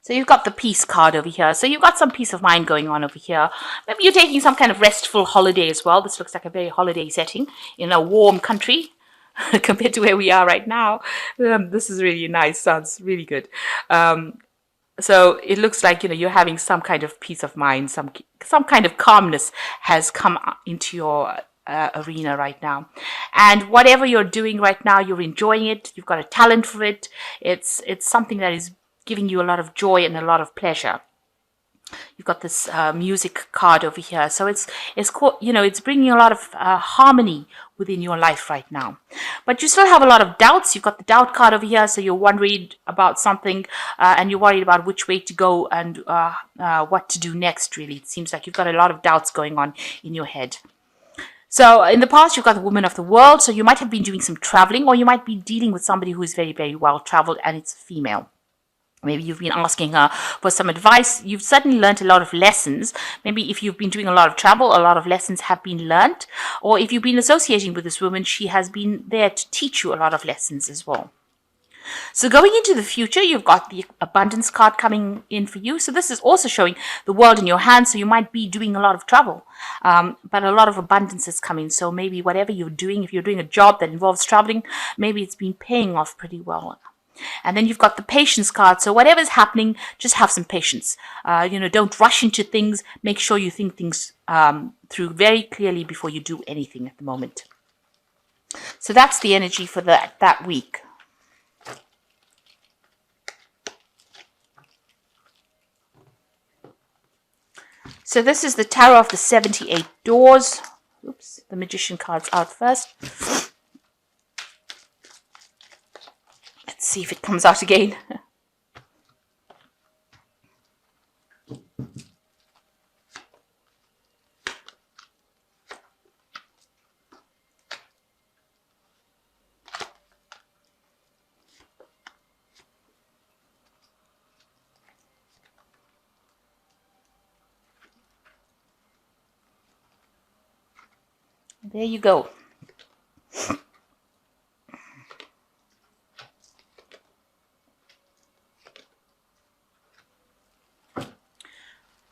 So you've got the peace card over here. So you've got some peace of mind going on over here. Maybe you're taking some kind of restful holiday as well. This looks like a very holiday setting in a warm country compared to where we are right now. This is really nice. Sounds really good. So it looks like, you're having some kind of peace of mind, some kind of calmness has come into your arena right now. And whatever you're doing right now, you're enjoying it. You've got a talent for it. It's something that is giving you a lot of joy and a lot of pleasure. You've got this music card over here. So it's it's bringing a lot of harmony within your life right now. But you still have a lot of doubts. You've got the doubt card over here. So you're worried about something and you're worried about which way to go and what to do next, really. It seems like you've got a lot of doubts going on in your head. So in the past, you've got the woman of the world. So you might have been doing some traveling, or you might be dealing with somebody who is very, very well traveled, and it's female. Maybe you've been asking her for some advice. You've certainly learned a lot of lessons. Maybe if you've been doing a lot of travel, a lot of lessons have been learned. Or if you've been associating with this woman, she has been there to teach you a lot of lessons as well. So going into the future, you've got the abundance card coming in for you. So this is also showing the world in your hands. So you might be doing a lot of travel, but a lot of abundance is coming. So maybe whatever you're doing, if you're doing a job that involves traveling, maybe it's been paying off pretty well. And then you've got the patience card. So whatever's happening, just have some patience. Don't rush into things. Make sure you think things through very clearly before you do anything at the moment. So that's the energy for that week. So this is the Tarot of the 78 Doors. Oops, the Magician card's out first. Let's see if it comes out again. There you go.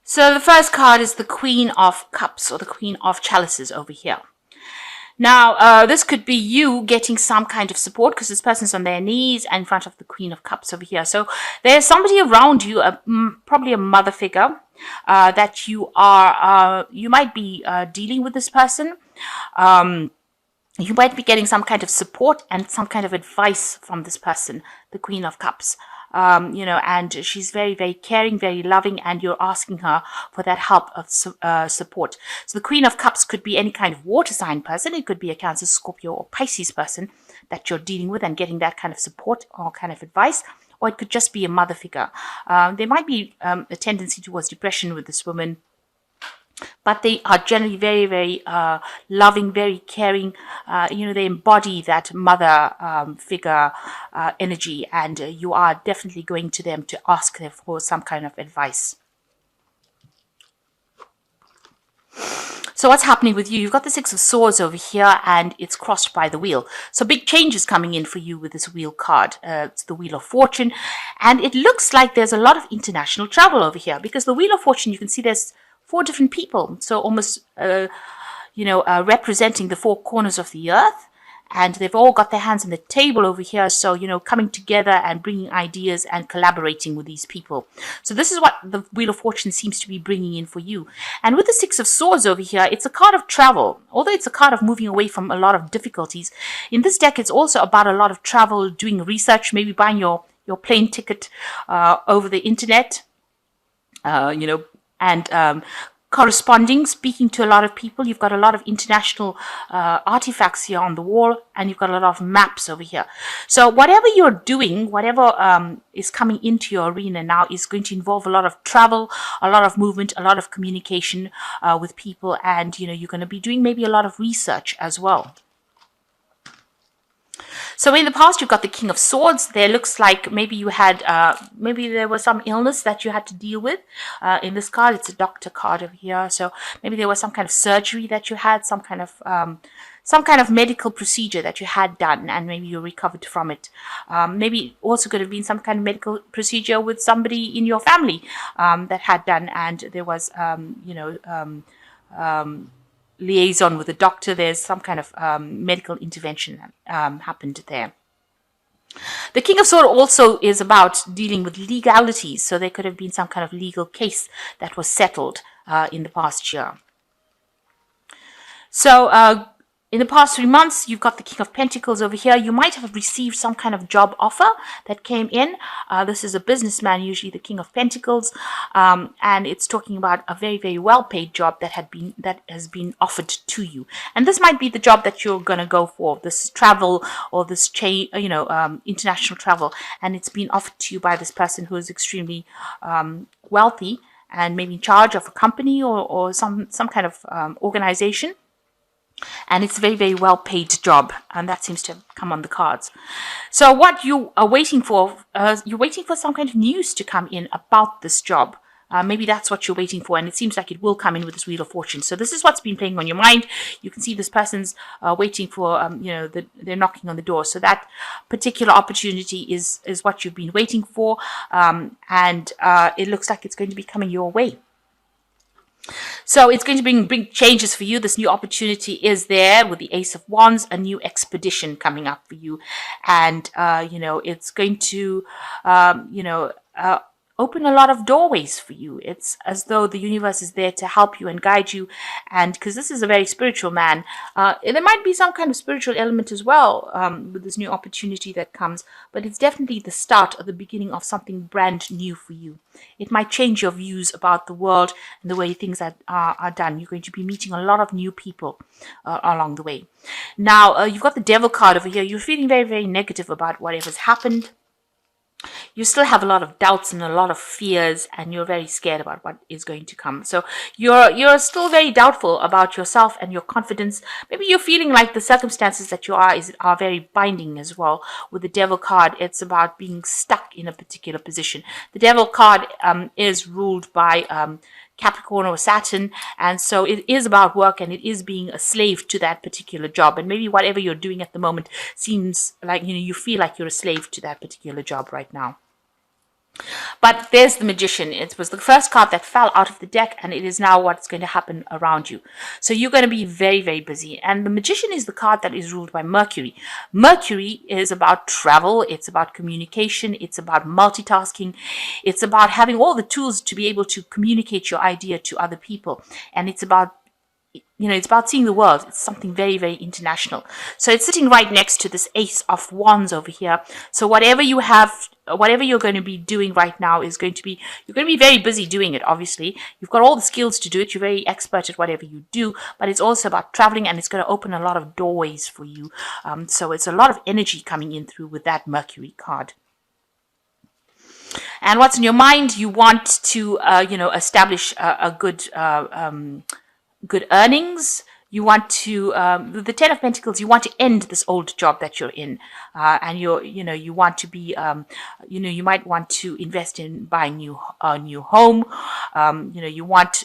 So the first card is the Queen of Cups, or the Queen of Chalices over here. Now, this could be you getting some kind of support, because this person's on their knees and in front of the Queen of Cups over here. So there's somebody around you, probably a mother figure, that you might be dealing with this person. You might be getting some kind of support and some kind of advice from this person, the Queen of Cups. And she's very, very caring, very loving, and you're asking her for that help of support. So the Queen of Cups could be any kind of water sign person. It could be a Cancer, Scorpio, or Pisces person that you're dealing with and getting that kind of support or kind of advice. Or it could just be a mother figure. There might be a tendency towards depression with this woman, but they are generally very, very loving, very caring. They embody that mother figure energy, and you are definitely going to them to ask them for some kind of advice. So what's happening with you? You've got the Six of Swords over here, and it's crossed by the wheel. So big changes coming in for you with this wheel card. It's the Wheel of Fortune, and it looks like there's a lot of international travel over here, because the Wheel of Fortune, you can see there's 4 different people, so almost representing the 4 corners of the earth, and they've all got their hands on the table over here. So coming together and bringing ideas and collaborating with these people. So this is what the Wheel of Fortune seems to be bringing in for you. And with the Six of Swords over here, it's a card of travel. Although it's a card of moving away from a lot of difficulties, in this deck it's also about a lot of travel, doing research, maybe buying your plane ticket over the internet, and corresponding, speaking to a lot of people. You've got a lot of international artifacts here on the wall, and you've got a lot of maps over here. So whatever you're doing, whatever is coming into your arena now, is going to involve a lot of travel, a lot of movement, a lot of communication with people, and you're going to be doing maybe a lot of research as well. So in the past, you've got the King of Swords. There looks like maybe you had, maybe there was some illness that you had to deal with. In this card, it's a doctor card over here. So maybe there was some kind of surgery that you had, some kind of some kind of medical procedure that you had done and maybe you recovered from it. Maybe it also could have been some kind of medical procedure with somebody in your family that had done, and there was, liaison with the doctor. There's some kind of medical intervention happened there. The King of Swords also is about dealing with legalities. So there could have been some kind of legal case that was settled in the past year. So in the past 3 months, you've got the King of Pentacles over here. You might have received some kind of job offer that came in. This is a businessman, usually the King of Pentacles, and it's talking about a very, very well-paid job that has been offered to you. And this might be the job that you're going to go for, this travel or this international travel, and it's been offered to you by this person who is extremely wealthy and maybe in charge of a company or some kind of organization. And it's a very, very well-paid job, and that seems to have come on the cards. So what you are waiting for, you're waiting for some kind of news to come in about this job. Maybe that's what you're waiting for, and it seems like it will come in with this Wheel of Fortune. So this is what's been playing on your mind. You can see this person's waiting for, they're knocking on the door. So that particular opportunity is what you've been waiting for, and it looks like it's going to be coming your way. So it's going to bring big changes for you. This new opportunity is there with the Ace of Wands, a new expedition coming up for you. And, it's going to, open a lot of doorways for you. It's as though the universe is there to help you and guide you. And because this is a very spiritual man, there might be some kind of spiritual element as well with this new opportunity that comes. But it's definitely the start or the beginning of something brand new for you. It might change your views about the world and the way things are done. You're going to be meeting a lot of new people along the way. Now, you've got the Devil card over here. You're feeling very, very negative about whatever's happened. You still have a lot of doubts and a lot of fears, and you're very scared about what is going to come. So you're still very doubtful about yourself and your confidence. Maybe you're feeling like the circumstances that you are very binding as well. With the Devil card, it's about being stuck in a particular position. The Devil card is ruled by Capricorn or Saturn, and so it is about work, and it is being a slave to that particular job. And maybe whatever you're doing at the moment seems like you feel like you're a slave to that particular job right now. But there's the Magician. It was the first card that fell out of the deck, and it is now what's going to happen around you. So you're going to be very, very busy. And the Magician is the card that is ruled by Mercury. Mercury is about travel. It's about communication. It's about multitasking. It's about having all the tools to be able to communicate your idea to other people. And it's about it's about seeing the world. It's something very, very international. So it's sitting right next to this Ace of Wands over here. So whatever you're going to be doing right now you're going to be very busy doing it, obviously. You've got all the skills to do it. You're very expert at whatever you do, but it's also about traveling, and it's going to open a lot of doorways for you. So it's a lot of energy coming in through with that Mercury card. And what's in your mind? You want to, establish a good earnings. You want to, the Ten of Pentacles, you want to end this old job that you're in. And you want to be, you might want to invest in buying a new home. You want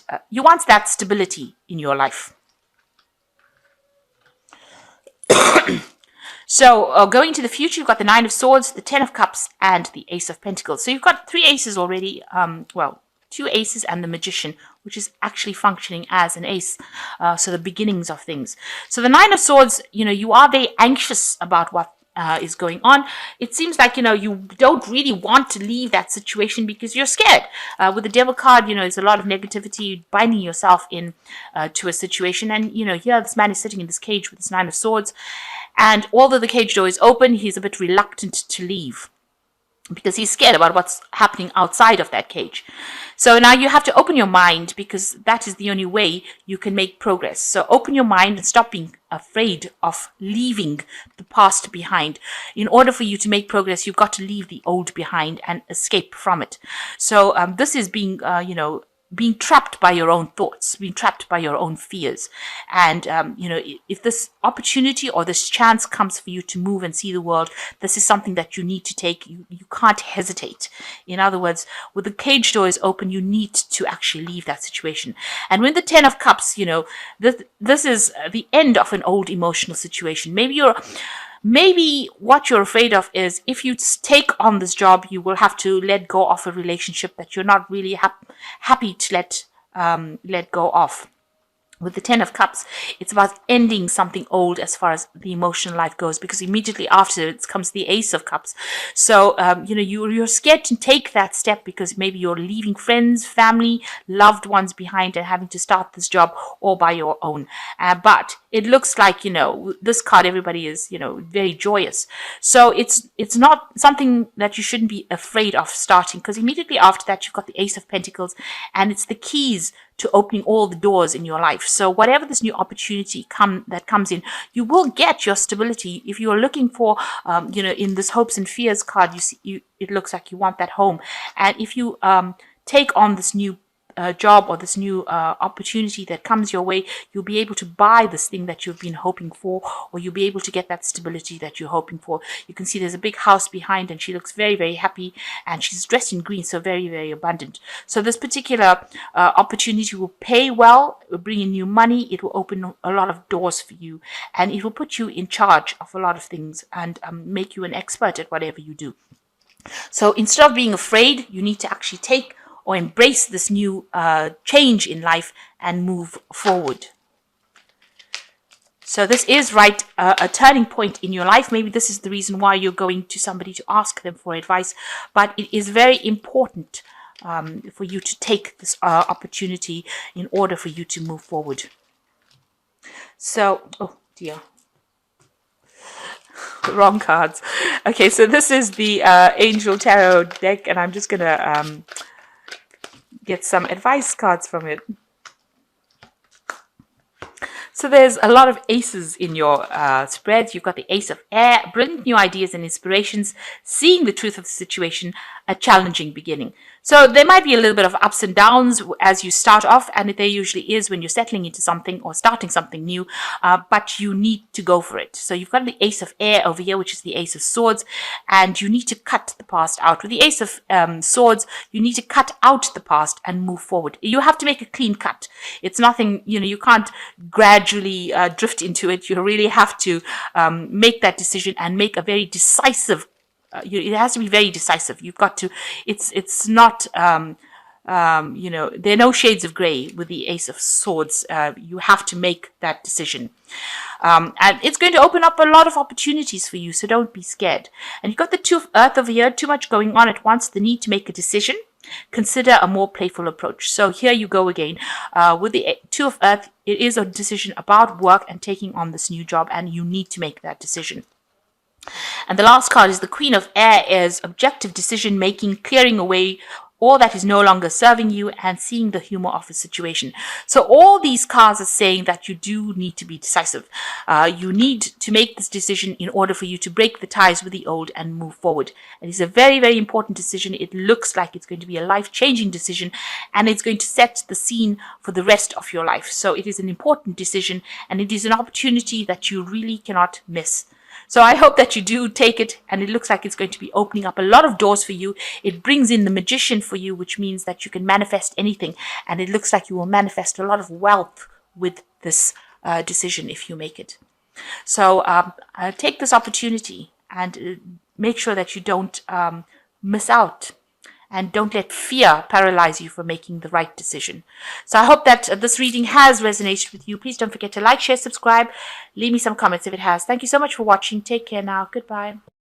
that stability in your life. So going to the future, you've got the Nine of Swords, the Ten of Cups, and the Ace of Pentacles. So you've got 3 aces already. 2 aces and the Magician, which is actually functioning as an ace. So the beginnings of things. So the Nine of Swords, you are very anxious about what is going on. It seems like, you don't really want to leave that situation because you're scared. With the Devil card, there's a lot of negativity binding yourself in to a situation. And, here this man is sitting in this cage with this Nine of Swords. And although the cage door is open, he's a bit reluctant to leave, because he's scared about what's happening outside of that cage. So now you have to open your mind, because that is the only way you can make progress. So open your mind and stop being afraid of leaving the past behind. In order for you to make progress, you've got to leave the old behind and escape from it. So this is being, being trapped by your own thoughts, being trapped by your own fears. And, if this opportunity or this chance comes for you to move and see the world, this is something that you need to take. You can't hesitate. In other words, with the cage door is open, you need to actually leave that situation. And when the 10 of Cups, this is the end of an old emotional situation. Maybe what you're afraid of is if you take on this job, you will have to let go of a relationship that you're not really happy to let go of. With the 10 of Cups, it's about ending something old as far as the emotional life goes, because immediately after it comes the Ace of Cups. So, you're scared to take that step because maybe you're leaving friends, family, loved ones behind and having to start this job all by your own. But it looks like, this card, everybody is, very joyous. So it's not something that you shouldn't be afraid of starting, because immediately after that, you've got the Ace of Pentacles, and it's the keys to opening all the doors in your life. So whatever this new opportunity that comes in, you will get your stability. If you are looking for, in this hopes and fears card, it looks like you want that home. And if you take on this new job or this new opportunity that comes your way, you'll be able to buy this thing that you've been hoping for, or you'll be able to get that stability that you're hoping for. You can see there's a big house behind, and she looks very, very happy, and she's dressed in green, so very, very abundant. So this particular opportunity will pay well, it will bring in new money, it will open a lot of doors for you, and it will put you in charge of a lot of things and make you an expert at whatever you do. So instead of being afraid, you need to actually take or embrace this new change in life and move forward. So this is a turning point in your life. Maybe this is the reason why you're going to somebody to ask them for advice, but it is very important for you to take this opportunity in order for you to move forward. So, oh dear. Wrong cards. Okay, so this is the Angel Tarot deck, and I'm just going to get some advice cards from it. So there's a lot of aces in your spread. You've got the Ace of Air, brilliant new ideas and inspirations, seeing the truth of the situation, a challenging beginning. So there might be a little bit of ups and downs as you start off, and there usually is when you're settling into something or starting something new, but you need to go for it. So you've got the Ace of Air over here, which is the Ace of Swords, and you need to cut the past out. With the Ace of Swords, you need to cut out the past and move forward. You have to make a clean cut. It's nothing, you can't gradually drift into it. You really have to make that decision and make a very decisive it has to be very decisive. You've got to, it's not, there are no shades of gray with the Ace of Swords. You have to make that decision. And it's going to open up a lot of opportunities for you, so don't be scared. And you've got the Two of Earth over here, too much going on at once, the need to make a decision. Consider a more playful approach. So here you go again. With the Two of Earth, it is a decision about work and taking on this new job, and you need to make that decision. And the last card is the Queen of Air, is objective decision making, clearing away all that is no longer serving you and seeing the humor of the situation. So all these cards are saying that you do need to be decisive. You need to make this decision in order for you to break the ties with the old and move forward. And it's a very, very important decision. It looks like it's going to be a life-changing decision, and it's going to set the scene for the rest of your life. So it is an important decision, and it is an opportunity that you really cannot miss. So I hope that you do take it, and it looks like it's going to be opening up a lot of doors for you. It brings in the Magician for you, which means that you can manifest anything, and it looks like you will manifest a lot of wealth with this decision if you make it. So take this opportunity and make sure that you don't miss out. And don't let fear paralyze you from making the right decision. So I hope that this reading has resonated with you. Please don't forget to like, share, subscribe. Leave me some comments if it has. Thank you so much for watching. Take care now. Goodbye.